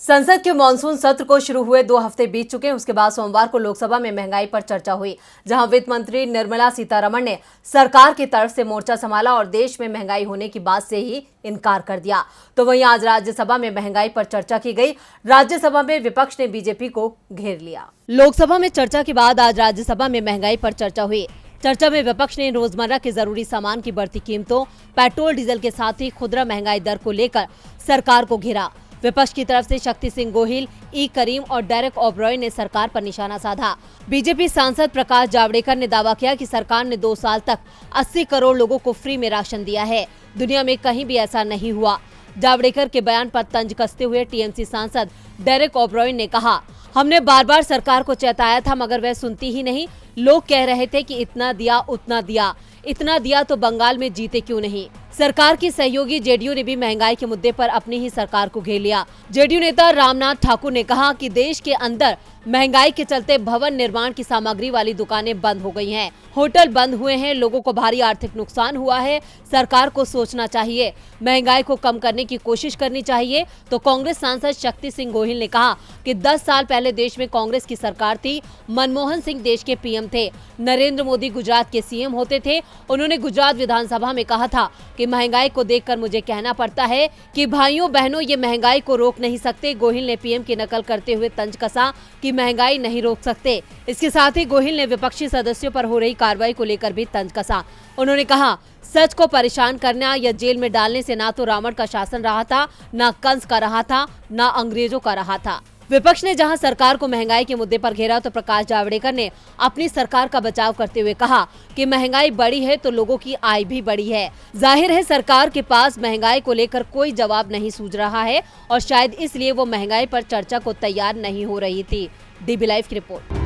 संसद के मानसून सत्र को शुरू हुए 2 हफ्ते बीत चुके हैं। उसके बाद सोमवार को लोकसभा में महंगाई पर चर्चा हुई, जहां वित्त मंत्री निर्मला सीतारमण ने सरकार की तरफ से मोर्चा संभाला और देश में महंगाई होने की बात से ही इनकार कर दिया। तो वहीं आज राज्यसभा में महंगाई पर चर्चा की गई। राज्यसभा में विपक्ष ने बीजेपी को घेर लिया। लोकसभा में चर्चा के बाद आज राज्यसभा में महंगाई पर चर्चा हुई। चर्चा में विपक्ष ने रोजमर्रा के जरूरी सामान की बढ़ती कीमतों, पेट्रोल डीजल के साथ ही खुदरा महंगाई दर को लेकर सरकार को घेरा। विपक्ष की तरफ से शक्ति सिंह गोहिल, ई करीम और डेरेक ओब्रॉय ने सरकार पर निशाना साधा। बीजेपी सांसद प्रकाश जावड़ेकर ने दावा किया कि सरकार ने 2 साल तक 80 करोड़ लोगों को फ्री में राशन दिया है। दुनिया में कहीं भी ऐसा नहीं हुआ। जावड़ेकर के बयान पर तंज कसते हुए टीएमसी सांसद डेरेक ओब्रॉय ने कहा, हमने बार बार सरकार को चेताया था मगर वह सुनती ही नहीं। लोग कह रहे थे कि इतना दिया उतना दिया, इतना दिया तो बंगाल में जीते क्यों नहीं। सरकार की सहयोगी जेडीयू ने भी महंगाई के मुद्दे पर अपनी ही सरकार को घेर लिया। जेडीयू नेता रामनाथ ठाकुर ने कहा कि देश के अंदर महंगाई के चलते भवन निर्माण की सामग्री वाली दुकानें बंद हो गई हैं, होटल बंद हुए हैं, लोगों को भारी आर्थिक नुकसान हुआ है। सरकार को सोचना चाहिए, महंगाई को कम करने की कोशिश करनी चाहिए। तो कांग्रेस सांसद शक्ति सिंह गोहिल ने कहा कि 10 साल पहले देश में कांग्रेस की सरकार थी, मनमोहन सिंह देश के पीएम थे, नरेंद्र मोदी गुजरात के सीएम होते थे। उन्होंने गुजरात विधानसभा में कहा था कि महंगाई को देखकर मुझे कहना पड़ता है कि भाइयों बहनों ये महंगाई को रोक नहीं सकते। गोहिल ने पीएम की नकल करते हुए तंज कसा कि महंगाई नहीं रोक सकते। इसके साथ ही गोहिल ने विपक्षी सदस्यों पर हो रही कार्रवाई को लेकर भी तंज कसा। उन्होंने कहा, सच को परेशान करना या जेल में डालने से ना तो रावण का शासन रहा था, ना कंस का रहा था, ना अंग्रेजों का रहा था। विपक्ष ने जहां सरकार को महंगाई के मुद्दे पर घेरा तो प्रकाश जावड़ेकर ने अपनी सरकार का बचाव करते हुए कहा कि महंगाई बढ़ी है तो लोगों की आय भी बढ़ी है। जाहिर है सरकार के पास महंगाई को लेकर कोई जवाब नहीं सूझ रहा है और शायद इसलिए वो महंगाई पर चर्चा को तैयार नहीं हो रही थी। डीबी लाइव की रिपोर्ट।